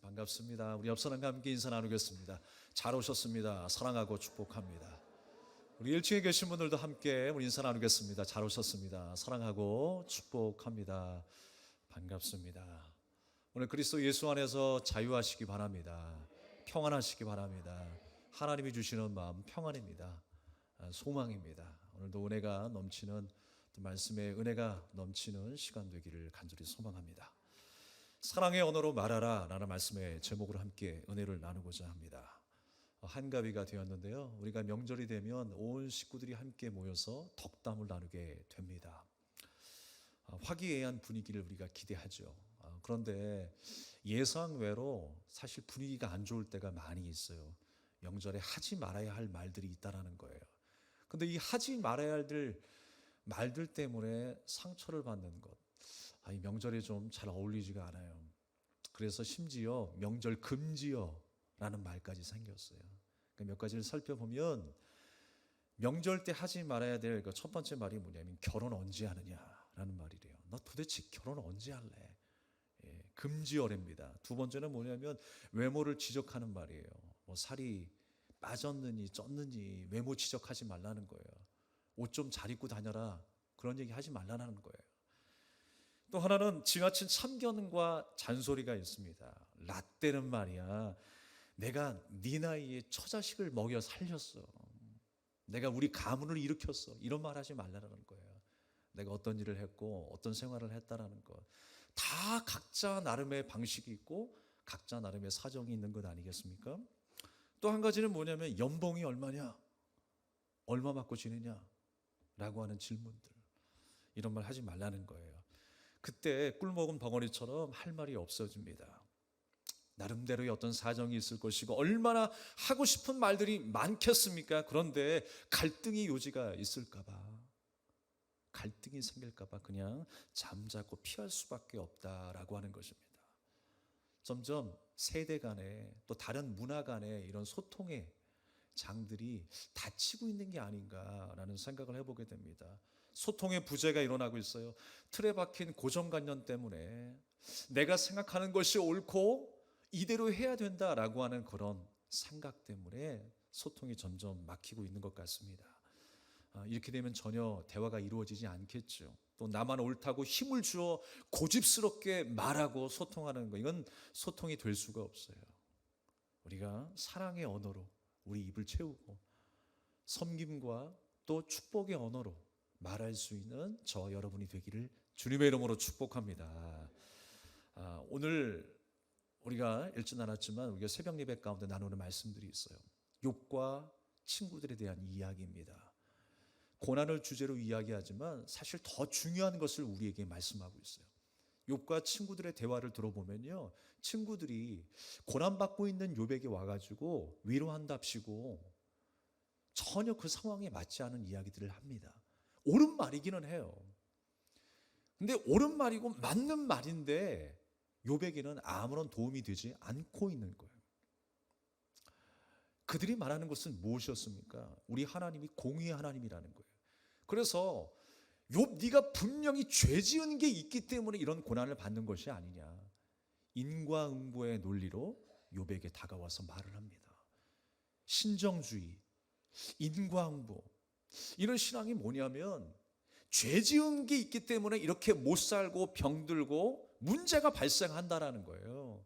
반갑습니다. 우리 옆 사람과 함께 인사 나누겠습니다. 잘 오셨습니다. 사랑하고 축복합니다. 우리 1층에 계신 분들도 함께 우리 인사 나누겠습니다. 잘 오셨습니다. 사랑하고 축복합니다. 반갑습니다. 오늘 그리스도 예수 안에서 자유하시기 바랍니다. 평안하시기 바랍니다. 하나님이 주시는 마음 평안입니다. 소망입니다. 오늘도 은혜가 넘치는, 또 말씀의 은혜가 넘치는 시간 되기를 간절히 소망합니다. 사랑의 언어로 말하라 라는 말씀의 제목으로 함께 은혜를 나누고자 합니다. 한가위가 되었는데요, 우리가 명절이 되면 온 식구들이 함께 모여서 덕담을 나누게 됩니다. 화기애애한 분위기를 우리가 기대하죠. 그런데 예상외로 사실 분위기가 안 좋을 때가 많이 있어요. 명절에 하지 말아야 할 말들이 있다라는 거예요. 근데 이 하지 말아야 할 말들 때문에 상처를 받는 것, 이 명절에 좀 잘 어울리지가 않아요. 그래서 심지어 명절 금지어 라는 말까지 생겼어요. 몇 가지를 살펴보면 명절 때 하지 말아야 될 첫 번째 말이 뭐냐면 결혼 언제 하느냐라는 말이래요. 너 도대체 결혼 언제 할래? 금지어랍니다. 두 번째는 뭐냐면 외모를 지적하는 말이에요. 뭐 살이 빠졌느니 쪘느니 외모 지적하지 말라는 거예요. 옷 좀 잘 입고 다녀라, 그런 얘기 하지 말라는 거예요. 또 하나는 지나친 참견과 잔소리가 있습니다. 라떼는 말이야, 내가 네 나이에 처자식을 먹여 살렸어, 내가 우리 가문을 일으켰어, 이런 말 하지 말라는 거예요. 내가 어떤 일을 했고 어떤 생활을 했다라는 것, 다 각자 나름의 방식이 있고 각자 나름의 사정이 있는 것 아니겠습니까? 또 한 가지는 뭐냐면 연봉이 얼마냐, 얼마 받고 지내냐 라고 하는 질문들, 이런 말 하지 말라는 거예요. 그때 꿀먹은 벙어리처럼 할 말이 없어집니다. 나름대로의 어떤 사정이 있을 것이고 얼마나 하고 싶은 말들이 많겠습니까? 그런데 갈등이 요지가 있을까봐, 갈등이 생길까봐 그냥 잠자고 피할 수밖에 없다라고 하는 것입니다. 점점 세대 간에 또 다른 문화 간에 이런 소통의 장들이 닫히고 있는 게 아닌가라는 생각을 해보게 됩니다. 소통의 부재가 일어나고 있어요. 틀에 박힌 고정관념 때문에 내가 생각하는 것이 옳고 이대로 해야 된다라고 하는 그런 생각 때문에 소통이 점점 막히고 있는 것 같습니다. 이렇게 되면 전혀 대화가 이루어지지 않겠죠. 또 나만 옳다고 힘을 주어 고집스럽게 말하고 소통하는 거, 이건 소통이 될 수가 없어요. 우리가 사랑의 언어로 우리 입을 채우고 섬김과 또 축복의 언어로 말할 수 있는 저 여러분이 되기를 주님의 이름으로 축복합니다. 오늘 우리가 읽진 않았지만 우리가 새벽 예배 가운데 나누는 말씀들이 있어요. 욥과 친구들에 대한 이야기입니다. 고난을 주제로 이야기하지만 사실 더 중요한 것을 우리에게 말씀하고 있어요. 욥과 친구들의 대화를 들어보면요, 친구들이 고난받고 있는 욥에게 와가지고 위로한답시고 전혀 그 상황에 맞지 않은 이야기들을 합니다. 옳은 말이기는 해요. 근데 옳은 말이고 맞는 말인데 욥에게는 아무런 도움이 되지 않고 있는 거예요. 그들이 말하는 것은 무엇이었습니까? 우리 하나님이 공의의 하나님이라는 거예요. 그래서 욥, 네가 분명히 죄 지은 게 있기 때문에 이런 고난을 받는 것이 아니냐, 인과응보의 논리로 욥에게 다가와서 말을 합니다. 신정주의, 인과응보, 이런 신앙이 뭐냐면 죄 지은 게 있기 때문에 이렇게 못 살고 병들고 문제가 발생한다라는 거예요.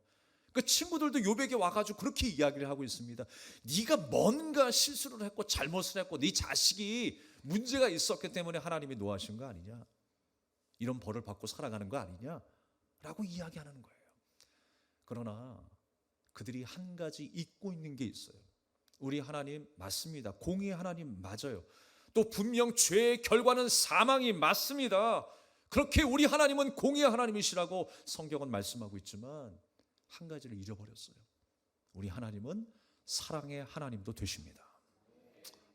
그 친구들도 욥에게 와가지고 그렇게 이야기를 하고 있습니다. 네가 뭔가 실수를 했고 잘못을 했고 네 자식이 문제가 있었기 때문에 하나님이 노하신 거 아니냐, 이런 벌을 받고 살아가는 거 아니냐 라고 이야기하는 거예요. 그러나 그들이 한 가지 잊고 있는 게 있어요. 우리 하나님 맞습니다. 공의의 하나님 맞아요. 또 분명 죄의 결과는 사망이 맞습니다. 그렇게 우리 하나님은 공의의 하나님이시라고 성경은 말씀하고 있지만 한 가지를 잃어버렸어요. 우리 하나님은 사랑의 하나님도 되십니다.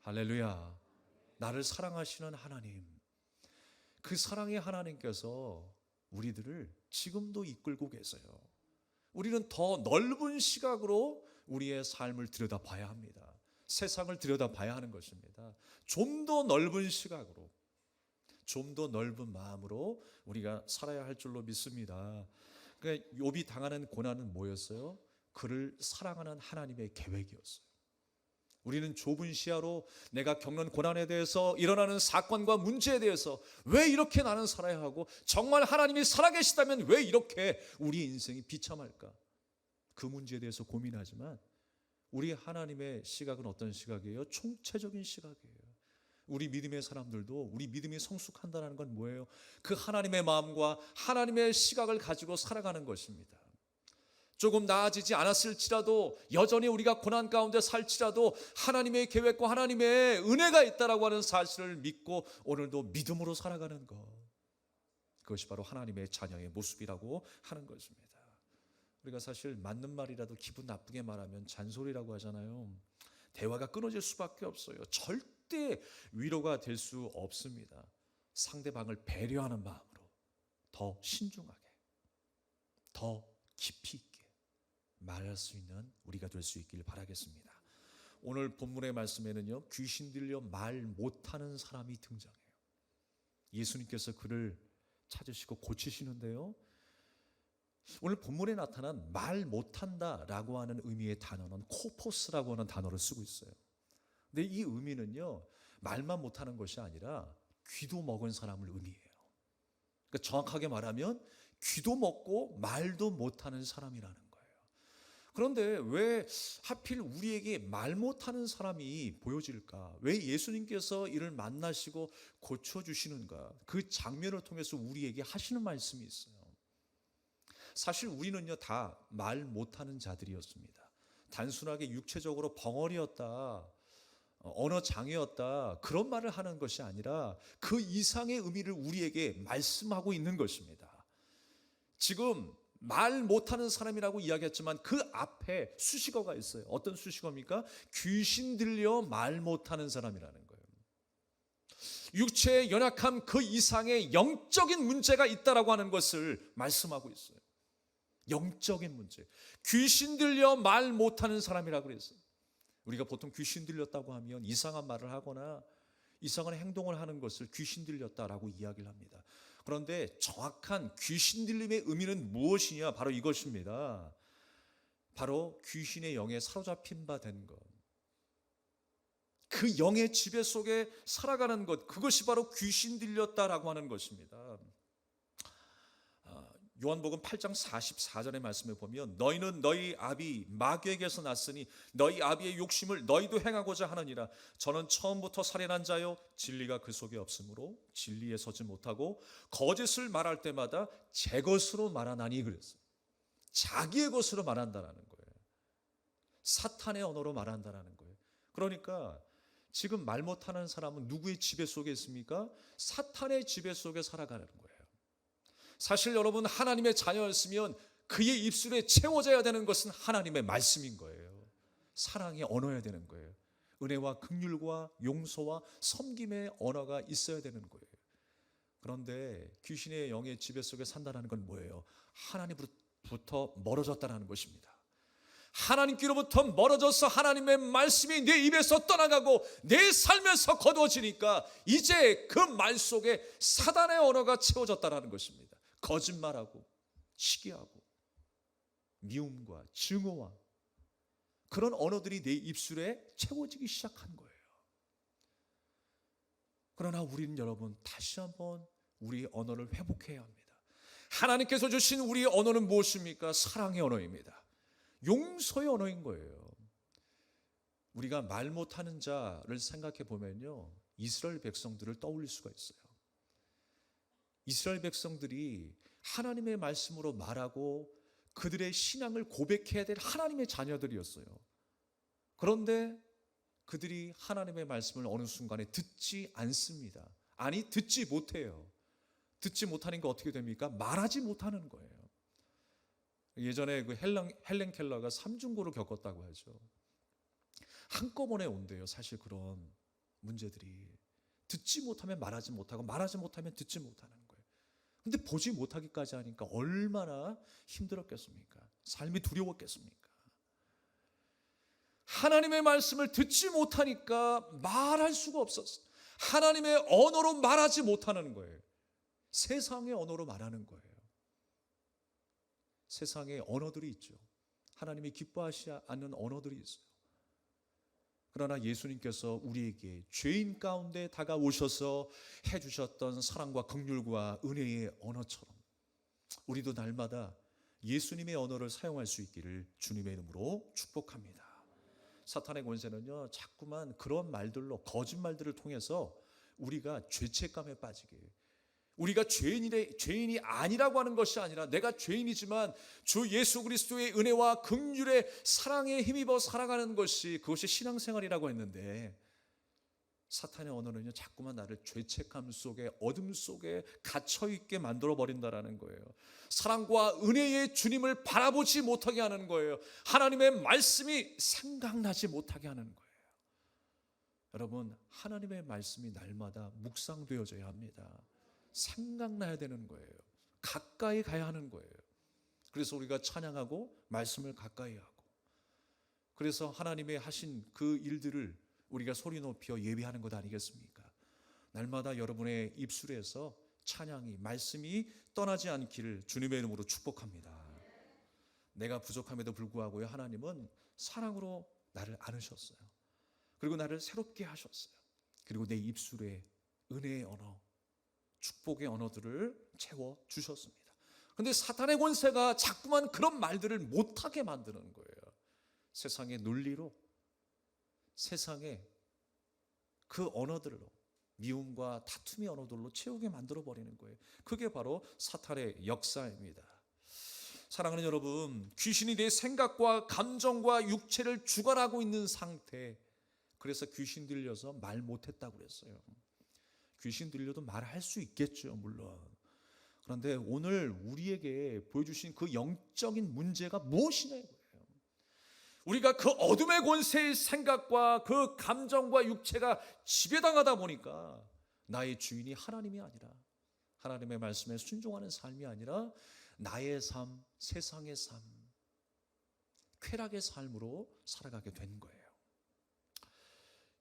할렐루야. 나를 사랑하시는 하나님, 그 사랑의 하나님께서 우리들을 지금도 이끌고 계세요. 우리는 더 넓은 시각으로 우리의 삶을 들여다봐야 합니다. 세상을 들여다봐야 하는 것입니다. 좀 더 넓은 시각으로, 좀 더 넓은 마음으로 우리가 살아야 할 줄로 믿습니다. 그러니까 욥이 당하는 고난은 뭐였어요? 그를 사랑하는 하나님의 계획이었어요. 우리는 좁은 시야로 내가 겪는 고난에 대해서, 일어나는 사건과 문제에 대해서 왜 이렇게 나는 살아야 하고, 정말 하나님이 살아계시다면 왜 이렇게 우리 인생이 비참할까? 그 문제에 대해서 고민하지만 우리 하나님의 시각은 어떤 시각이에요? 총체적인 시각이에요. 우리 믿음의 사람들도 우리 믿음이 성숙한다는 건 뭐예요? 그 하나님의 마음과 하나님의 시각을 가지고 살아가는 것입니다. 조금 나아지지 않았을지라도, 여전히 우리가 고난 가운데 살지라도 하나님의 계획과 하나님의 은혜가 있다라고 하는 사실을 믿고 오늘도 믿음으로 살아가는 것, 그것이 바로 하나님의 자녀의 모습이라고 하는 것입니다. 우리가 사실 맞는 말이라도 기분 나쁘게 말하면 잔소리라고 하잖아요. 대화가 끊어질 수밖에 없어요. 절대 위로가 될 수 없습니다. 상대방을 배려하는 마음으로 더 신중하게, 더 깊이 있게 말할 수 있는 우리가 될 수 있길 바라겠습니다. 오늘 본문의 말씀에는요, 귀신 들려 말 못하는 사람이 등장해요. 예수님께서 그를 찾으시고 고치시는데요, 오늘 본문에 나타난 말 못한다라고 하는 의미의 단어는 코포스라고 하는 단어를 쓰고 있어요. 근데 이 의미는요, 말만 못하는 것이 아니라 귀도 먹은 사람을 의미해요. 그러니까 정확하게 말하면 귀도 먹고 말도 못하는 사람이라는 거예요. 그런데 왜 하필 우리에게 말 못하는 사람이 보여질까? 왜 예수님께서 이를 만나시고 고쳐주시는가? 그 장면을 통해서 우리에게 하시는 말씀이 있어요. 사실 우리는요, 다 말 못하는 자들이었습니다. 단순하게 육체적으로 벙어리였다, 언어 장애였다, 그런 말을 하는 것이 아니라 그 이상의 의미를 우리에게 말씀하고 있는 것입니다. 지금 말 못하는 사람이라고 이야기했지만 그 앞에 수식어가 있어요. 어떤 수식어입니까? 귀신 들려 말 못하는 사람이라는 거예요. 육체의 연약함 그 이상의 영적인 문제가 있다라고 하는 것을 말씀하고 있어요. 영적인 문제. 귀신 들려 말 못하는 사람이라고 그랬어요. 우리가 보통 귀신 들렸다고 하면 이상한 말을 하거나 이상한 행동을 하는 것을 귀신 들렸다라고 이야기를 합니다. 그런데 정확한 귀신 들림의 의미는 무엇이냐? 바로 이것입니다. 바로 귀신의 영에 사로잡힌 바 된 것, 그 영의 지배 속에 살아가는 것, 그것이 바로 귀신 들렸다라고 하는 것입니다. 요한복음 8장 44절의 말씀에 보면, 너희는 너희 아비 마귀에게서 났으니 너희 아비의 욕심을 너희도 행하고자 하느니라. 저는 처음부터 살인한 자요, 진리가 그 속에 없으므로 진리에 서지 못하고 거짓을 말할 때마다 제 것으로 말하나니 그랬어요. 자기의 것으로 말한다라는 거예요. 사탄의 언어로 말한다라는 거예요. 그러니까 지금 말 못하는 사람은 누구의 지배 속에 있습니까? 사탄의 지배 속에 살아가는 거예요. 사실 여러분, 하나님의 자녀였으면 그의 입술에 채워져야 되는 것은 하나님의 말씀인 거예요. 사랑의 언어여야 되는 거예요. 은혜와 긍휼과 용서와 섬김의 언어가 있어야 되는 거예요. 그런데 귀신의 영의 지배 속에 산다는 건 뭐예요? 하나님으로부터 멀어졌다는 것입니다. 하나님께로부터 멀어져서 하나님의 말씀이 내 입에서 떠나가고 내 삶에서 거두어지니까 이제 그 말 속에 사단의 언어가 채워졌다는 것입니다. 거짓말하고 시기하고 미움과 증오와 그런 언어들이 내 입술에 채워지기 시작한 거예요. 그러나 우리는 여러분, 다시 한번 우리 언어를 회복해야 합니다. 하나님께서 주신 우리 언어는 무엇입니까? 사랑의 언어입니다. 용서의 언어인 거예요. 우리가 말 못하는 자를 생각해 보면요, 이스라엘 백성들을 떠올릴 수가 있어요. 이스라엘 백성들이 하나님의 말씀으로 말하고 그들의 신앙을 고백해야 될 하나님의 자녀들이었어요. 그런데 그들이 하나님의 말씀을 어느 순간에 듣지 않습니다. 아니, 듣지 못해요. 듣지 못하니까 어떻게 됩니까? 말하지 못하는 거예요. 예전에 그 헬렌 켈러가 삼중고를 겪었다고 하죠. 한꺼번에 온대요. 사실 그런 문제들이 듣지 못하면 말하지 못하고 말하지 못하면 듣지 못하는 거예요. 근데 보지 못하기까지 하니까 얼마나 힘들었겠습니까? 삶이 두려웠겠습니까? 하나님의 말씀을 듣지 못하니까 말할 수가 없었어요. 하나님의 언어로 말하지 못하는 거예요. 세상의 언어로 말하는 거예요. 세상에 언어들이 있죠. 하나님이 기뻐하시지 않는 언어들이 있어요. 그러나 예수님께서 우리에게 죄인 가운데 다가오셔서 해주셨던 사랑과 긍휼과 은혜의 언어처럼 우리도 날마다 예수님의 언어를 사용할 수 있기를 주님의 이름으로 축복합니다. 사탄의 권세는요, 자꾸만 그런 말들로, 거짓말들을 통해서 우리가 죄책감에 빠지게, 우리가 죄인이 아니라고 하는 것이 아니라 내가 죄인이지만 주 예수 그리스도의 은혜와 긍휼의 사랑에 힘입어 살아가는 것이, 그것이 신앙생활이라고 했는데, 사탄의 언어는요, 자꾸만 나를 죄책감 속에, 어둠 속에 갇혀있게 만들어버린다라는 거예요. 사랑과 은혜의 주님을 바라보지 못하게 하는 거예요. 하나님의 말씀이 생각나지 못하게 하는 거예요. 여러분, 하나님의 말씀이 날마다 묵상되어져야 합니다. 생각나야 되는 거예요. 가까이 가야 하는 거예요. 그래서 우리가 찬양하고 말씀을 가까이 하고, 그래서 하나님의 하신 그 일들을 우리가 소리 높여 예배하는 것 아니겠습니까? 날마다 여러분의 입술에서 찬양이, 말씀이 떠나지 않기를 주님의 이름으로 축복합니다. 내가 부족함에도 불구하고요, 하나님은 사랑으로 나를 안으셨어요. 그리고 나를 새롭게 하셨어요. 그리고 내 입술에 은혜의 언어, 축복의 언어들을 채워 주셨습니다. 그런데 사탄의 권세가 자꾸만 그런 말들을 못하게 만드는 거예요. 세상의 논리로, 세상의 그 언어들로, 미움과 다툼의 언어들로 채우게 만들어버리는 거예요. 그게 바로 사탄의 역사입니다. 사랑하는 여러분, 귀신이 내 생각과 감정과 육체를 주관하고 있는 상태, 그래서 귀신 들려서 말 못했다고 그랬어요. 귀신 들려도 말할 수 있겠죠, 물론. 그런데 오늘 우리에게 보여주신 그 영적인 문제가 무엇이냐 이거예요. 우리가 그 어둠의 권세의 생각과 그 감정과 육체가 지배당하다 보니까 나의 주인이 하나님이 아니라, 하나님의 말씀에 순종하는 삶이 아니라 나의 삶, 세상의 삶, 쾌락의 삶으로 살아가게 된 거예요.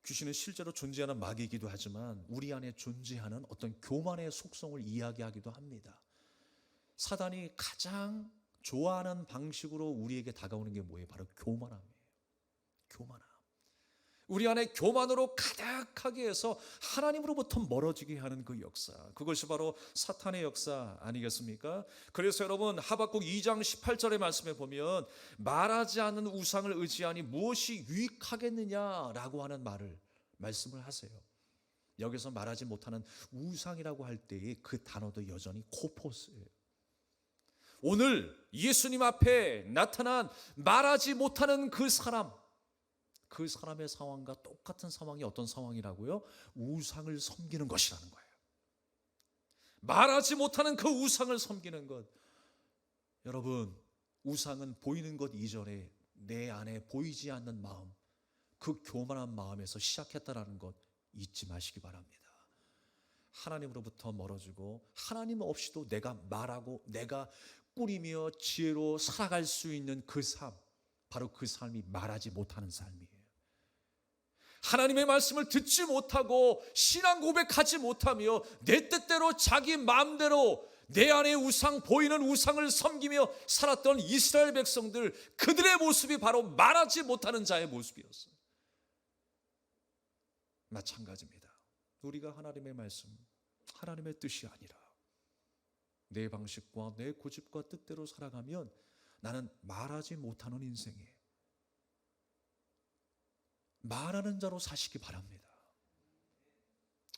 귀신은 실제로 존재하는 마귀이기도 하지만 우리 안에 존재하는 어떤 교만의 속성을 이야기하기도 합니다. 사단이 가장 좋아하는 방식으로 우리에게 다가오는 게 뭐예요? 바로 교만함이에요. 교만함. 우리 안에 교만으로 가득하게 해서 하나님으로부터 멀어지게 하는 그 역사, 그것이 바로 사탄의 역사 아니겠습니까? 그래서 여러분, 하박국 2장 18절의 말씀에 보면 말하지 않는 우상을 의지하니 무엇이 유익하겠느냐라고 하는 말씀을 하세요. 여기서 말하지 못하는 우상이라고 할 때의 그 단어도 여전히 코포스예요. 오늘 예수님 앞에 나타난 말하지 못하는 그 사람, 그 사람의 상황과 똑같은 상황이 어떤 상황이라고요? 우상을 섬기는 것이라는 거예요. 말하지 못하는 그 우상을 섬기는 것. 여러분, 우상은 보이는 것 이전에 내 안에 보이지 않는 마음, 그 교만한 마음에서 시작했다라는 것 잊지 마시기 바랍니다. 하나님으로부터 멀어지고 하나님 없이도 내가 말하고 내가 꾸리며 지혜로 살아갈 수 있는 그 삶, 바로 그 삶이 말하지 못하는 삶이에요. 하나님의 말씀을 듣지 못하고 신앙 고백하지 못하며 내 뜻대로 자기 마음대로 내 안에 보이는 우상을 섬기며 살았던 이스라엘 백성들, 그들의 모습이 바로 말하지 못하는 자의 모습이었어요. 마찬가지입니다. 우리가 하나님의 말씀, 하나님의 뜻이 아니라 내 방식과 내 고집과 뜻대로 살아가면 나는 말하지 못하는 인생이에요. 말하는 자로 사시기 바랍니다.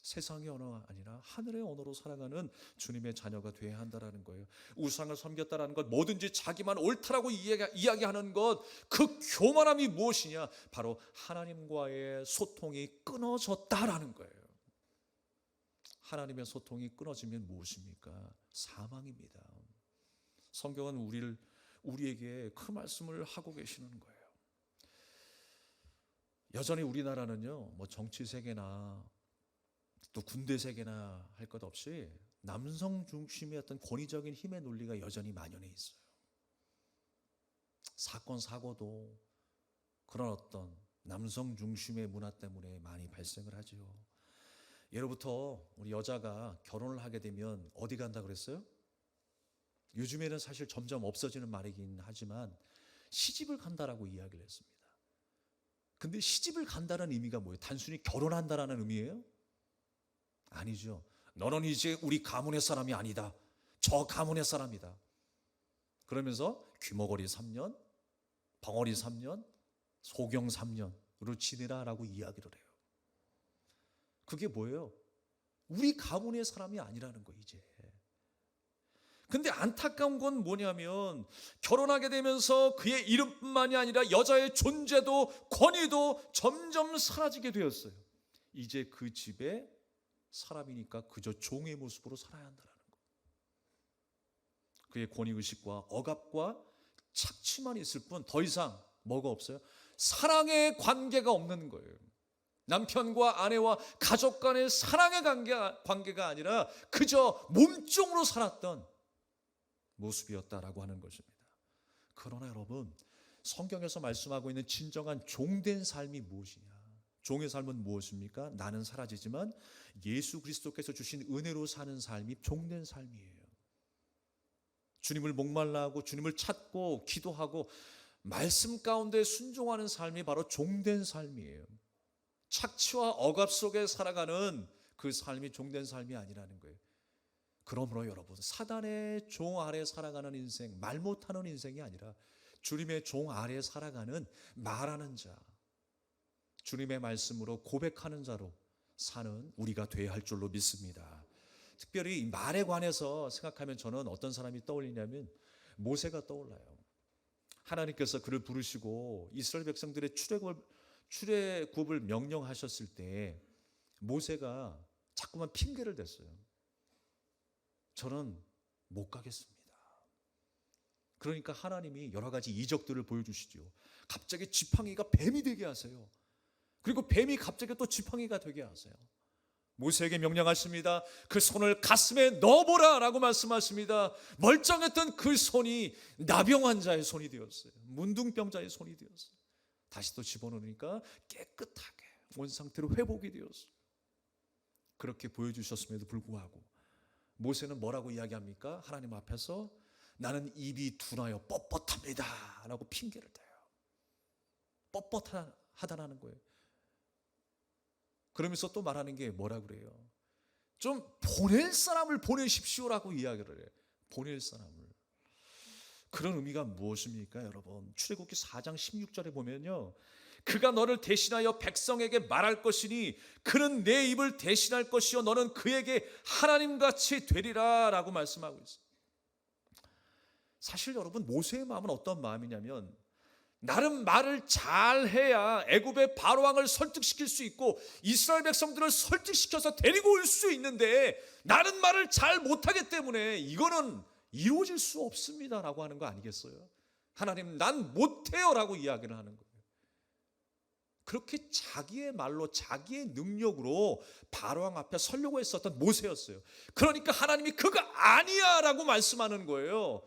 세상의 언어가 아니라 하늘의 언어로 살아가는 주님의 자녀가 되어야 한다는 거예요. 우상을 섬겼다는 것, 뭐든지 자기만 옳다라고 이야기하는 것, 그 교만함이 무엇이냐? 바로 하나님과의 소통이 끊어졌다라는 거예요. 하나님의 소통이 끊어지면 무엇입니까? 사망입니다. 성경은 우리에게 그 말씀을 하고 계시는 거예요. 여전히 우리나라는요, 뭐 정치 세계나 또 군대 세계나 할 것 없이 남성 중심의 어떤 권위적인 힘의 논리가 여전히 만연해 있어요. 사건 사고도 그런 어떤 남성 중심의 문화 때문에 많이 발생을 하죠. 예로부터 우리 여자가 결혼을 하게 되면 어디 간다 그랬어요? 요즘에는 사실 점점 없어지는 말이긴 하지만 시집을 간다라고 이야기를 했습니다. 근데 시집을 간다는 의미가 뭐예요? 단순히 결혼한다라는 의미예요? 아니죠. 너는 이제 우리 가문의 사람이 아니다. 저 가문의 사람이다. 그러면서 귀머거리 3년, 벙어리 3년, 소경 3년으로 지내라라고 이야기를 해요. 그게 뭐예요? 우리 가문의 사람이 아니라는 거예요, 이제. 근데 안타까운 건 뭐냐면 결혼하게 되면서 그의 이름뿐만이 아니라 여자의 존재도 권위도 점점 사라지게 되었어요. 이제 그 집에 사람이니까 그저 종의 모습으로 살아야 한다는 거. 그의 권위의식과 억압과 착취만 있을 뿐 더 이상 뭐가 없어요? 사랑의 관계가 없는 거예요. 남편과 아내와 가족 간의 사랑의 관계가 아니라 그저 몸종으로 살았던 모습이었다라고 하는 것입니다. 그러나 여러분, 성경에서 말씀하고 있는 진정한 종된 삶이 무엇이냐? 종의 삶은 무엇입니까? 나는 사라지지만 예수 그리스도께서 주신 은혜로 사는 삶이 종된 삶이에요. 주님을 목말라하고 주님을 찾고 기도하고 말씀 가운데 순종하는 삶이 바로 종된 삶이에요. 착취와 억압 속에 살아가는 그 삶이 종된 삶이 아니라는 거예요. 그러므로 여러분, 사단의 종 아래 살아가는 인생, 말 못하는 인생이 아니라 주님의 종 아래 살아가는 말하는 자, 주님의 말씀으로 고백하는 자로 사는 우리가 되어야 할 줄로 믿습니다. 특별히 이 말에 관해서 생각하면 저는 어떤 사람이 떠올리냐면 모세가 떠올라요. 하나님께서 그를 부르시고 이스라엘 백성들의 출애굽을 명령하셨을 때 모세가 자꾸만 핑계를 댔어요. 저는 못 가겠습니다. 그러니까 하나님이 여러 가지 이적들을 보여주시죠. 갑자기 지팡이가 뱀이 되게 하세요. 그리고 뱀이 갑자기 또 지팡이가 되게 하세요. 모세에게 명령하십니다. 그 손을 가슴에 넣어보라 라고 말씀하십니다. 멀쩡했던 그 손이 나병 환자의 손이 되었어요. 문둥병자의 손이 되었어요. 다시 또 집어넣으니까 깨끗하게 온 상태로 회복이 되었어요. 그렇게 보여주셨음에도 불구하고 모세는 뭐라고 이야기합니까? 하나님 앞에서 나는 입이 둔하여 뻣뻣합니다 라고 핑계를 대요. 뻣뻣하다라는 거예요. 그러면서 또 말하는 게 뭐라고 그래요? 좀 보낼 사람을 보내십시오라고 이야기를 해요. 보낼 사람을. 그런 의미가 무엇입니까, 여러분? 출애굽기 4장 16절에 보면요, 그가 너를 대신하여 백성에게 말할 것이니 그는 내 입을 대신할 것이요 너는 그에게 하나님같이 되리라 라고 말씀하고 있어요. 사실 여러분, 모세의 마음은 어떤 마음이냐면 나름 말을 잘해야 애굽의 바로왕을 설득시킬 수 있고 이스라엘 백성들을 설득시켜서 데리고 올 수 있는데 나는 말을 잘 못하기 때문에 이거는 이루어질 수 없습니다 라고 하는 거 아니겠어요? 하나님, 난 못해요 라고 이야기를 하는 거예요. 그렇게 자기의 말로 자기의 능력으로 바로왕 앞에 서려고 했었던 모세였어요. 그러니까 하나님이 그거 아니야 라고 말씀하는 거예요.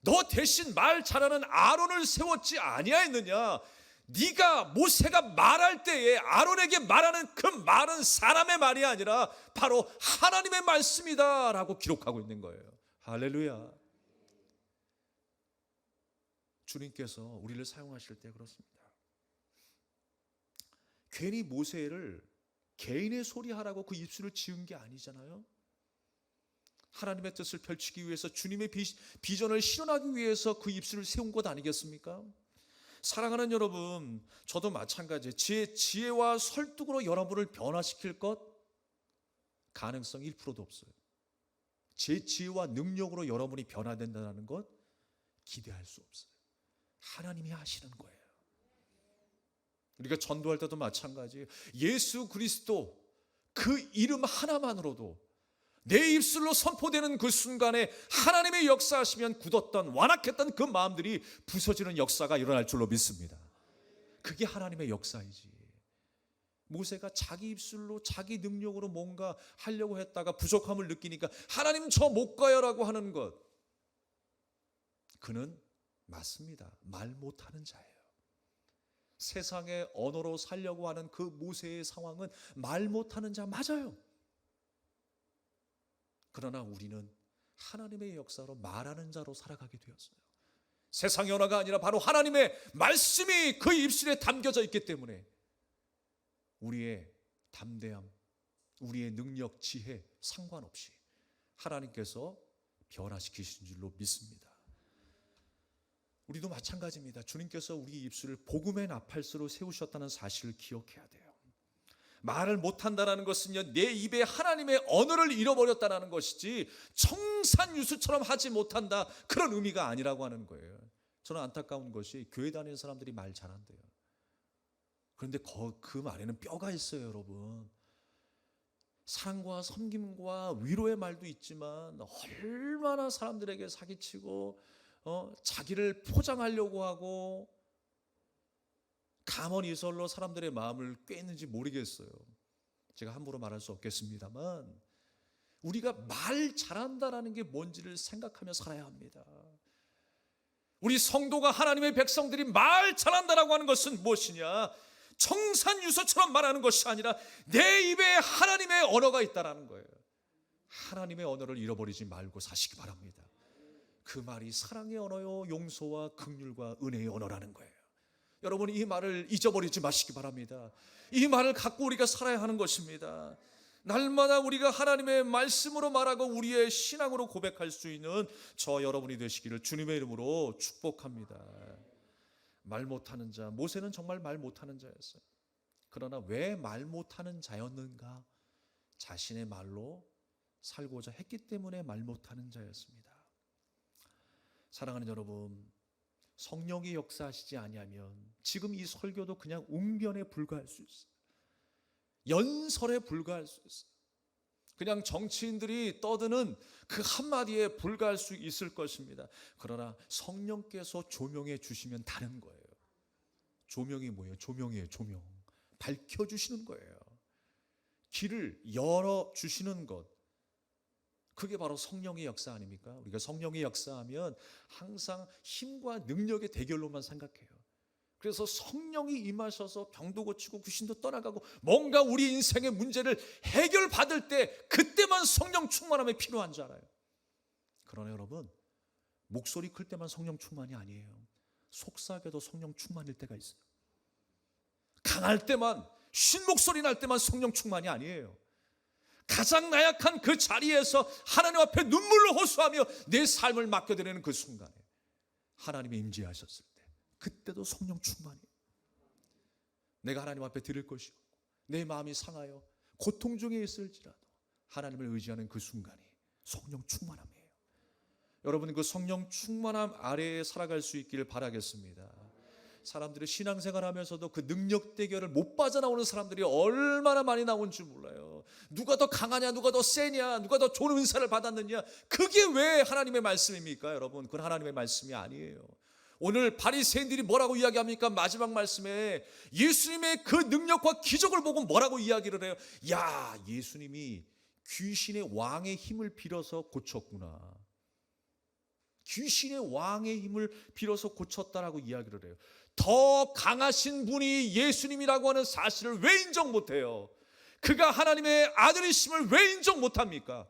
너 대신 말 잘하는 아론을 세웠지 아니하였느냐? 네가 모세가 말할 때에 아론에게 말하는 그 말은 사람의 말이 아니라 바로 하나님의 말씀이다 라고 기록하고 있는 거예요. 할렐루야. 주님께서 우리를 사용하실 때 그렇습니다. 괜히 모세를 개인의 소리 하라고 그 입술을 지은 게 아니잖아요. 하나님의 뜻을 펼치기 위해서 주님의 비전을 실현하기 위해서 그 입술을 세운 것 아니겠습니까? 사랑하는 여러분, 저도 마찬가지예요. 제 지혜와 설득으로 여러분을 변화시킬 것 가능성 1%도 없어요. 제 지혜와 능력으로 여러분이 변화된다는 것 기대할 수 없어요. 하나님이 하시는 거예요. 우리가 전도할 때도 마찬가지예요. 예수 그리스도 그 이름 하나만으로도 내 입술로 선포되는 그 순간에 하나님의 역사하시면 굳었던 완악했던 그 마음들이 부서지는 역사가 일어날 줄로 믿습니다. 그게 하나님의 역사이지. 모세가 자기 입술로 자기 능력으로 뭔가 하려고 했다가 부족함을 느끼니까 하나님 저 못 가요라고 하는 것, 그는 맞습니다. 말 못하는 자예요. 세상의 언어로 살려고 하는 그 모세의 상황은 말 못하는 자 맞아요. 그러나 우리는 하나님의 역사로 말하는 자로 살아가게 되었어요. 세상의 언어가 아니라 바로 하나님의 말씀이 그 입술에 담겨져 있기 때문에 우리의 담대함, 우리의 능력, 지혜 상관없이 하나님께서 변화시키신 줄로 믿습니다. 우리도 마찬가지입니다. 주님께서 우리 입술을 복음의 나팔수로 세우셨다는 사실을 기억해야 돼요. 말을 못한다는 것은요, 내 입에 하나님의 언어를 잃어버렸다는 것이지 청산유수처럼 하지 못한다 그런 의미가 아니라고 하는 거예요. 저는 안타까운 것이 교회 다니는 사람들이 말 잘한대요. 그런데 그 말에는 뼈가 있어요, 여러분. 사랑과 섬김과 위로의 말도 있지만 얼마나 사람들에게 사기치고 자기를 포장하려고 하고 감언이설로 사람들의 마음을 꿰는지 모르겠어요. 제가 함부로 말할 수 없겠습니다만 우리가 말 잘한다라는 게 뭔지를 생각하며 살아야 합니다. 우리 성도가 하나님의 백성들이 말 잘한다라고 하는 것은 무엇이냐? 청산유소처럼 말하는 것이 아니라 내 입에 하나님의 언어가 있다라는 거예요. 하나님의 언어를 잃어버리지 말고 사시기 바랍니다. 그 말이 사랑의 언어요, 용서와 긍휼과 은혜의 언어라는 거예요. 여러분, 이 말을 잊어버리지 마시기 바랍니다. 이 말을 갖고 우리가 살아야 하는 것입니다. 날마다 우리가 하나님의 말씀으로 말하고 우리의 신앙으로 고백할 수 있는 저 여러분이 되시기를 주님의 이름으로 축복합니다. 말 못하는 자, 모세는 정말 말 못하는 자였어요. 그러나 왜 말 못하는 자였는가? 자신의 말로 살고자 했기 때문에 말 못하는 자였습니다. 사랑하는 여러분, 성령이 역사하시지 아니하면 지금 이 설교도 그냥 웅변에 불과할 수 있어요. 연설에 불과할 수 있어요. 그냥 정치인들이 떠드는 그 한마디에 불과할 수 있을 것입니다. 그러나 성령께서 조명해 주시면 다른 거예요. 조명이 뭐예요? 조명이에요. 조명. 밝혀주시는 거예요. 길을 열어주시는 것, 그게 바로 성령의 역사 아닙니까? 우리가 성령의 역사하면 항상 힘과 능력의 대결로만 생각해요. 그래서 성령이 임하셔서 병도 고치고 귀신도 떠나가고 뭔가 우리 인생의 문제를 해결받을 때 그때만 성령 충만함이 필요한 줄 알아요. 그러나 여러분, 목소리 클 때만 성령 충만이 아니에요. 속삭여도 성령 충만일 때가 있어요. 강할 때만, 쉰 목소리 날 때만 성령 충만이 아니에요. 가장 나약한 그 자리에서 하나님 앞에 눈물로 호소하며 내 삶을 맡겨드리는 그 순간에 하나님이 임재하셨을 때 그때도 성령 충만이에요. 내가 하나님 앞에 드릴 것이 없고 내 마음이 상하여 고통 중에 있을지라도 하나님을 의지하는 그 순간이 성령 충만함이에요. 여러분, 그 성령 충만함 아래에 살아갈 수 있기를 바라겠습니다. 사람들이 신앙생활 하면서도 그 능력 대결을 못 빠져나오는 사람들이 얼마나 많이 나온 줄 몰라요. 누가 더 강하냐, 누가 더 세냐, 누가 더 좋은 은사를 받았느냐, 그게 왜 하나님의 말씀입니까? 여러분, 그건 하나님의 말씀이 아니에요. 오늘 바리새인들이 뭐라고 이야기합니까? 마지막 말씀에 예수님의 그 능력과 기적을 보고 뭐라고 이야기를 해요? 야, 예수님이 귀신의 왕의 힘을 빌어서 고쳤구나. 귀신의 왕의 힘을 빌어서 고쳤다라고 이야기를 해요. 더 강하신 분이 예수님이라고 하는 사실을 왜 인정 못해요? 그가 하나님의 아들이심을 왜 인정 못합니까?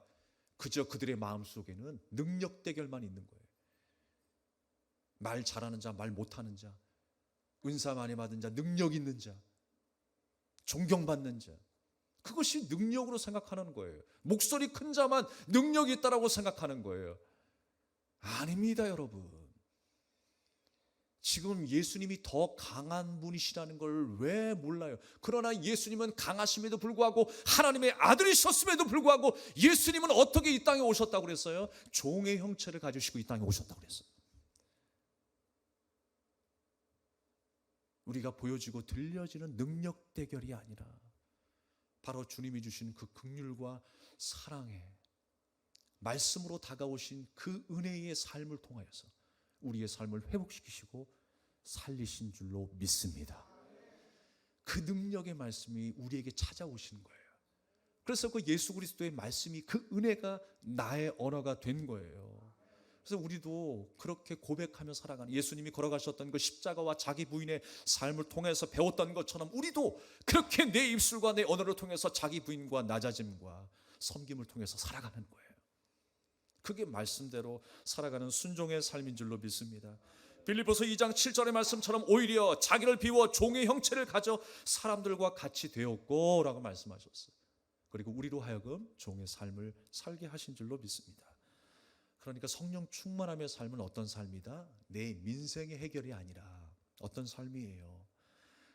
그저 그들의 마음속에는 능력 대결만 있는 거예요. 말 잘하는 자, 말 못하는 자, 은사 많이 받은 자, 능력 있는 자, 존경받는 자, 그것이 능력으로 생각하는 거예요. 목소리 큰 자만 능력이 있다라고 생각하는 거예요. 아닙니다, 여러분. 지금 예수님이 더 강한 분이시라는 걸 왜 몰라요? 그러나 예수님은 강하심에도 불구하고 하나님의 아들이셨음에도 불구하고 예수님은 어떻게 이 땅에 오셨다고 그랬어요? 종의 형체를 가지시고 이 땅에 오셨다고 그랬어요. 우리가 보여지고 들려지는 능력 대결이 아니라 바로 주님이 주신 그 긍휼과 사랑에 말씀으로 다가오신 그 은혜의 삶을 통하여서 우리의 삶을 회복시키시고 살리신 줄로 믿습니다. 그 능력의 말씀이 우리에게 찾아오시는 거예요. 그래서 그 예수 그리스도의 말씀이, 그 은혜가 나의 언어가 된 거예요. 그래서 우리도 그렇게 고백하며 살아가는, 예수님이 걸어가셨던 그 십자가와 자기 부인의 삶을 통해서 배웠던 것처럼 우리도 그렇게 내 입술과 내 언어를 통해서 자기 부인과 낮아짐과 섬김을 통해서 살아가는 거예요. 그게 말씀대로 살아가는 순종의 삶인 줄로 믿습니다. 빌립보서 2장 7절의 말씀처럼 오히려 자기를 비워 종의 형체를 가져 사람들과 같이 되었고 라고 말씀하셨어요. 그리고 우리로 하여금 종의 삶을 살게 하신 줄로 믿습니다. 그러니까 성령 충만함의 삶은 어떤 삶이다? 내 민생의 해결이 아니라 어떤 삶이에요?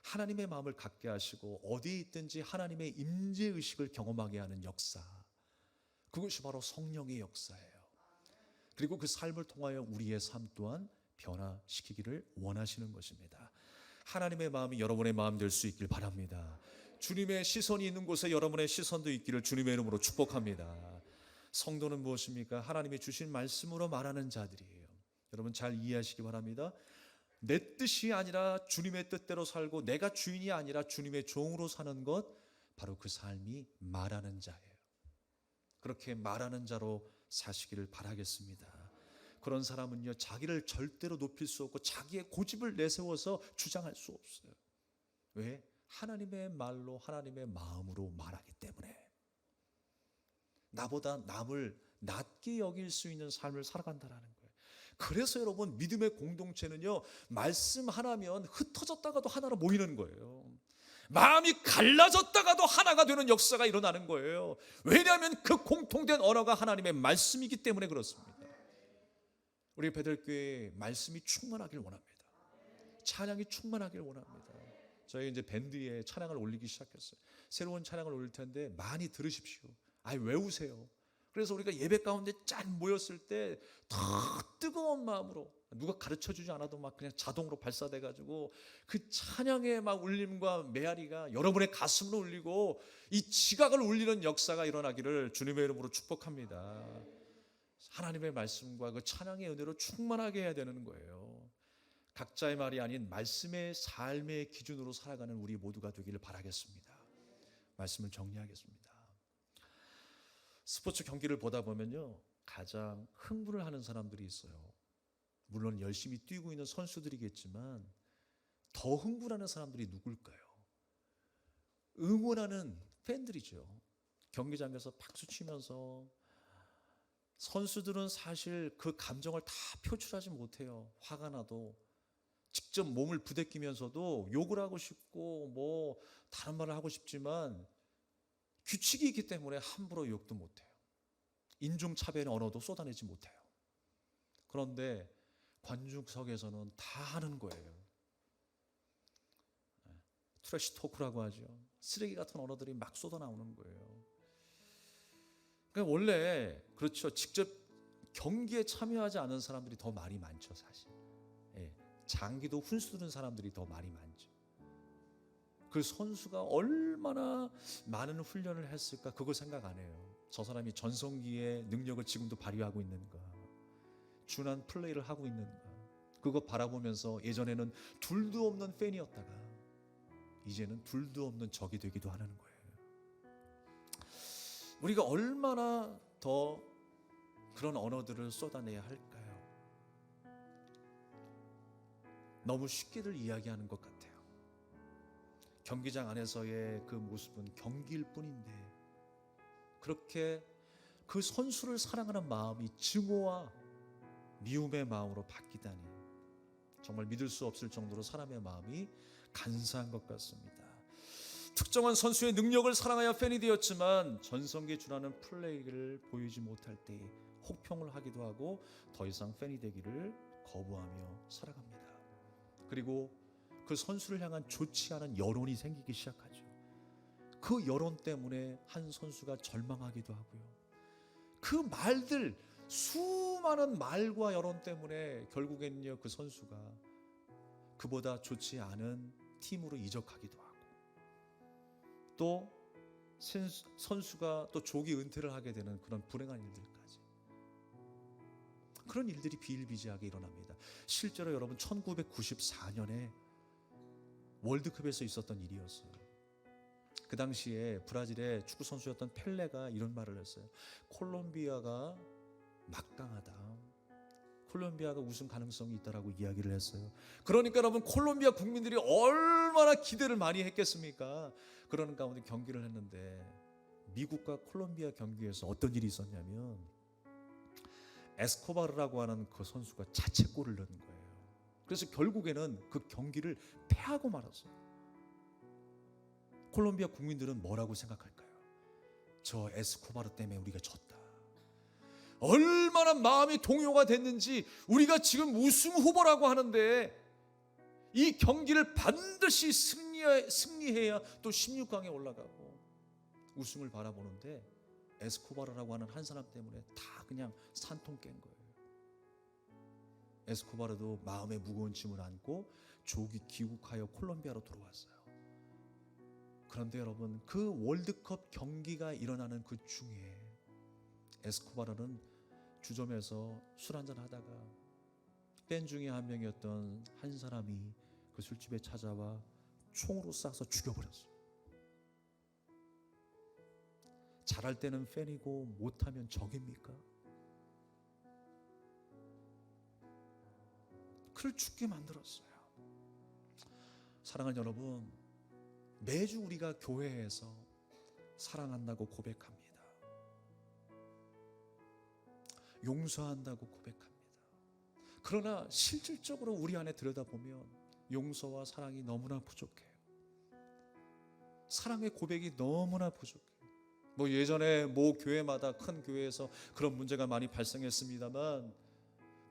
하나님의 마음을 갖게 하시고 어디에 있든지 하나님의 임재의식을 경험하게 하는 역사, 그것이 바로 성령의 역사예요. 그리고 그 삶을 통하여 우리의 삶 또한 변화시키기를 원하시는 것입니다. 하나님의 마음이 여러분의 마음 될 수 있길 바랍니다. 주님의 시선이 있는 곳에 여러분의 시선도 있기를 주님의 이름으로 축복합니다. 성도는 무엇입니까? 하나님이 주신 말씀으로 말하는 자들이에요. 여러분 잘 이해하시기 바랍니다. 내 뜻이 아니라 주님의 뜻대로 살고 내가 주인이 아니라 주님의 종으로 사는 것, 바로 그 삶이 말하는 자예요. 그렇게 말하는 자로 사시기를 바라겠습니다. 그런 사람은요, 자기를 절대로 높일 수 없고 자기의 고집을 내세워서 주장할 수 없어요. 왜? 하나님의 말로 하나님의 마음으로 말하기 때문에. 나보다 남을 낮게 여길 수 있는 삶을 살아간다는 거예요. 그래서 여러분, 믿음의 공동체는요, 말씀 하나면 흩어졌다가도 하나로 모이는 거예요. 마음이 갈라졌다가도 하나가 되는 역사가 일어나는 거예요. 왜냐하면 그 공통된 언어가 하나님의 말씀이기 때문에 그렇습니다. 우리 베들교회 말씀이 충만하길 원합니다. 찬양이 충만하길 원합니다. 저희 이제 밴드에 찬양을 올리기 시작했어요. 새로운 찬양을 올릴 텐데 많이 들으십시오. 외우세요. 그래서 우리가 예배 가운데 짠 모였을 때 더 뜨거운 마음으로, 누가 가르쳐주지 않아도 막 그냥 자동으로 발사돼가지고 그 찬양의 막 울림과 메아리가 여러분의 가슴으로 울리고 이 지각을 울리는 역사가 일어나기를 주님의 이름으로 축복합니다. 하나님의 말씀과 그 찬양의 은혜로 충만하게 해야 되는 거예요. 각자의 말이 아닌 말씀의 삶의 기준으로 살아가는 우리 모두가 되기를 바라겠습니다. 말씀을 정리하겠습니다. 스포츠 경기를 보다 보면요, 가장 흥분을 하는 사람들이 있어요. 물론 열심히 뛰고 있는 선수들이겠지만 더 흥분하는 사람들이 누굴까요? 응원하는 팬들이죠. 경기장에서 박수 치면서. 선수들은 사실 그 감정을 다 표출하지 못해요. 화가 나도 직접 몸을 부대끼면서도 욕을 하고 싶고 뭐 다른 말을 하고 싶지만 규칙이 있기 때문에 함부로 욕도 못해요. 인종차별의 언어도 쏟아내지 못해요. 그런데 관중석에서는 다 하는 거예요. 트래시 토크라고 하죠. 쓰레기 같은 언어들이 막 쏟아나오는 거예요. 그러니까 원래 그렇죠. 직접 경기에 참여하지 않은 사람들이 더 말이 많죠, 사실. 장기도 훈수두는 사람들이 더 말이 많죠. 그 선수가 얼마나 많은 훈련을 했을까, 그걸 생각 안 해요. 저 사람이 전성기의 능력을 지금도 발휘하고 있는가, 준한 플레이를 하고 있는가, 그거 바라보면서 예전에는 둘도 없는 팬이었다가 이제는 둘도 없는 적이 되기도 하는 거예요. 우리가 얼마나 더 그런 언어들을 쏟아내야 할까요? 너무 쉽게들 이야기하는 것 같아요. 경기장 안에서의 그 모습은 경기일 뿐인데 그렇게 그 선수를 사랑하는 마음이 증오와 미움의 마음으로 바뀌다니 정말 믿을 수 없을 정도로 사람의 마음이 간사한 것 같습니다. 특정한 선수의 능력을 사랑하여 팬이 되었지만 전성기에 준하는 플레이를 보이지 못할 때 혹평을 하기도 하고 더 이상 팬이 되기를 거부하며 살아갑니다. 그리고 그 선수를 향한 좋지 않은 여론이 생기기 시작하죠. 그 여론 때문에 한 선수가 절망하기도 하고요. 그 말들, 수많은 말과 여론 때문에 결국에는요, 그 선수가 그보다 좋지 않은 팀으로 이적하기도 하고, 또 선수가 또 조기 은퇴를 하게 되는 그런 불행한 일들까지, 그런 일들이 비일비재하게 일어납니다. 실제로 여러분 1994년에 월드컵에서 있었던 일이었어요. 그 당시에 브라질의 축구 선수였던 펠레가 이런 말을 했어요. 콜롬비아가 막강하다, 콜롬비아가 우승 가능성이 있다라고 이야기를 했어요. 그러니까 여러분, 콜롬비아 국민들이 얼마나 기대를 많이 했겠습니까? 그러는 가운데 경기를 했는데 미국과 콜롬비아 경기에서 어떤 일이 있었냐면 에스코바르라고 하는 그 선수가 자책골을 넣은 거예요. 그래서 결국에는 그 경기를 패하고 말았어요. 콜롬비아 국민들은 뭐라고 생각할까요? 저 에스코바르 때문에 우리가 졌다. 얼마나 마음이 동요가 됐는지, 우리가 지금 우승 후보라고 하는데 이 경기를 반드시 승리해야 또 16강에 올라가고 우승을 바라보는데, 에스코바르라고 하는 한 사람 때문에 다 그냥 산통 깬 거예요. 에스코바르도 마음에 무거운 짐을 안고 조기 귀국하여 콜롬비아로 돌아왔어요. 그런데 여러분, 그 월드컵 경기가 일어나는 그 중에 에스코바르는 주점에서 술 한잔 하다가 팬 중에 한 명이었던 한 사람이 그 술집에 찾아와 총으로 쏴서 죽여버렸어요. 잘할 때는 팬이고 못하면 적입니까? 그를 죽게 만들었어요. 사랑하는 여러분, 매주 우리가 교회에서 사랑한다고 고백합니다. 용서한다고 고백합니다. 그러나 실질적으로 우리 안에 들여다보면 용서와 사랑이 너무나 부족해요. 사랑의 고백이 너무나 부족해요. 예전에 교회마다 큰 교회에서 그런 문제가 많이 발생했습니다만,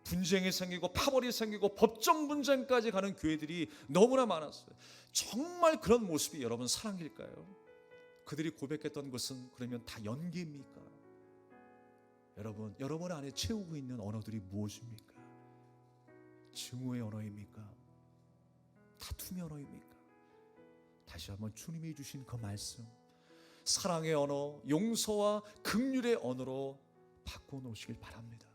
분쟁이 생기고 파벌이 생기고 법정 분쟁까지 가는 교회들이 너무나 많았어요. 정말 그런 모습이 여러분 사랑일까요? 그들이 고백했던 것은 그러면 다 연기입니까? 여러분 안에 채우고 있는 언어들이 무엇입니까? 증오의 언어입니까? 다툼의 언어입니까? 다시 한번 주님이 주신 그 말씀, 사랑의 언어, 용서와 긍휼의 언어로 바꿔놓으시길 바랍니다.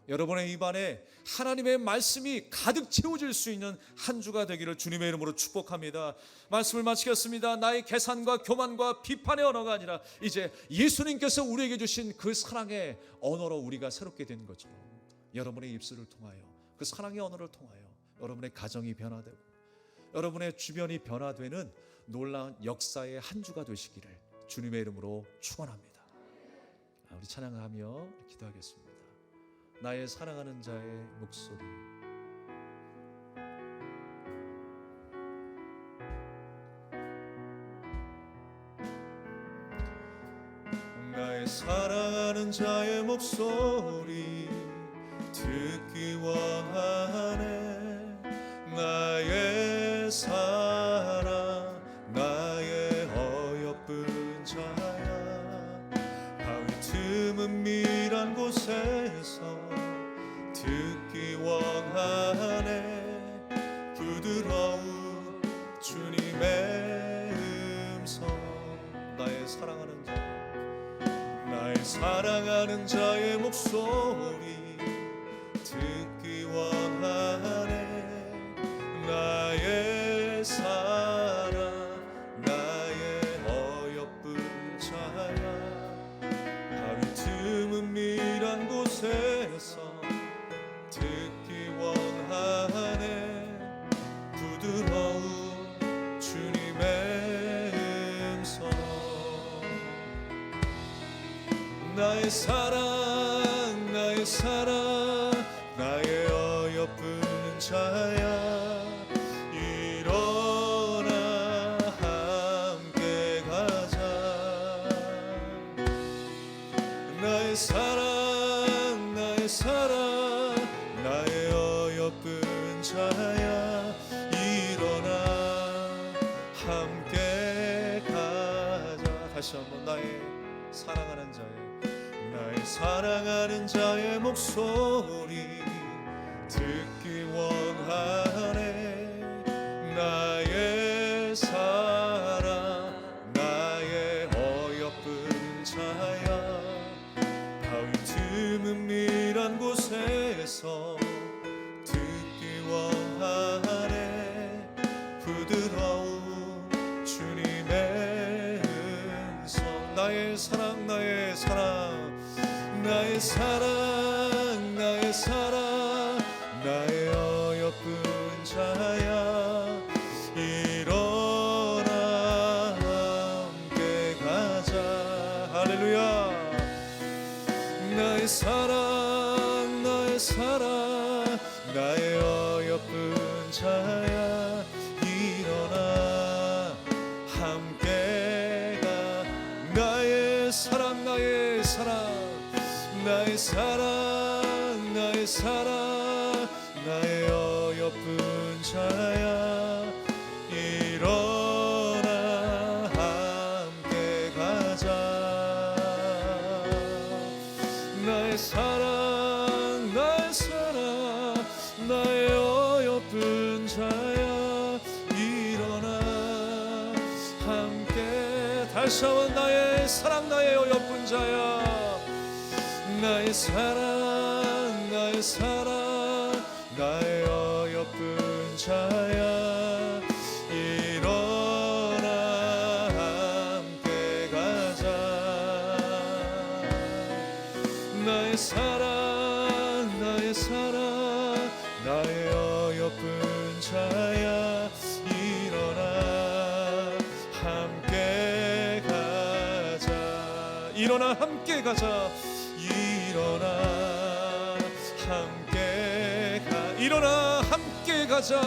여러분의 입안에 하나님의 말씀이 가득 채워질 수 있는 한 주가 되기를 주님의 이름으로 축복합니다. 말씀을 마치겠습니다. 나의 계산과 교만과 비판의 언어가 아니라 이제 예수님께서 우리에게 주신 그 사랑의 언어로 우리가 새롭게 된 것처럼, 여러분의 입술을 통하여, 그 사랑의 언어를 통하여 여러분의 가정이 변화되고 여러분의 주변이 변화되는 놀라운 역사의 한 주가 되시기를 주님의 이름으로 축원합니다. 우리 찬양하며 기도하겠습니다. 나의 사랑하는 자의 목소리. 나의 사랑하는 자의 목소리 듣기 원하네. 나의 사랑, 나의 어여쁜 자야, 바위 틈은 밀한 곳에서 듣기 원하네. 부드러운 주님의 음성. 나의 사랑하는 자, 나의 사랑하는 자의 목소리 듣기 원하네. 나의 사랑, 나의 어여쁜 자야, 바위 틈은 밀한 곳에서 듣기 원하네. 부드러운 주님의 음성. 나의 사랑, 나의 사랑, 나의 어여쁜 자야, 일어나 함께 가자. 나의 사랑, 나의 사랑, 나의 어여쁜 자야, 일어나 함께 가자. 다시 한번 나의 사랑하는 자의 목소리 듣기 원하네. 나의 사랑, 나의 어여쁜 자야, 바위 틈은 밀한 곳에서 듣기 원하네. 부드러운 주님의 음성. 나의 사랑, 나의 사랑, 나의 사랑, 나의 사랑, 나의 어여쁜 자야, 일어나 함께 가자. 할렐루야. 나의 사랑, 나의 사랑 나의 사랑 나의 어여쁜 자야 일어나 함께 가자 나의 사랑 나의 사랑 나의 어여쁜 자야 일어나 함께 다시 한번 나의 사랑 나의 어여쁜 자야 나의 사랑 나의 사랑 나의 어여쁜 자야 일어나 함께 가자 나의 사랑 나의 사랑 나의 어여쁜 자야 일어나 함께 가자 일어나 함께 가자 일어나 함께 일어나 함께 가자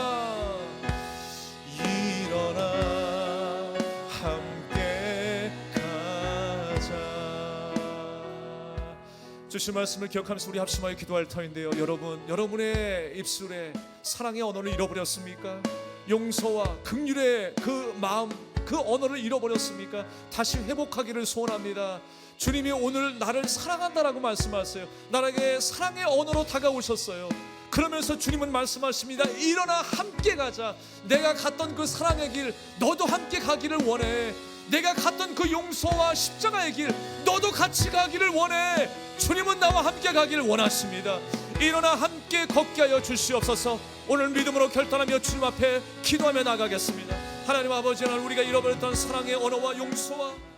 일어나 함께 가자 주신 말씀을 기억하면서 우리 합심하여 기도할 터인데요 여러분 여러분의 입술에 사랑의 언어를 잃어버렸습니까? 용서와 긍휼의 그 마음 그 언어를 잃어버렸습니까? 다시 회복하기를 소원합니다. 주님이 오늘 나를 사랑한다라고 말씀하세요. 나에게 사랑의 언어로 다가오셨어요. 그러면서 주님은 말씀하십니다. 일어나 함께 가자. 내가 갔던 그 사랑의 길 너도 함께 가기를 원해. 내가 갔던 그 용서와 십자가의 길 너도 같이 가기를 원해. 주님은 나와 함께 가기를 원하십니다. 일어나 함께 걷게 하여 주시옵소서. 오늘 믿음으로 결단하며 주님 앞에 기도하며 나가겠습니다. 하나님 아버지 하나님 우리가 잃어버렸던 사랑의 언어와 용서와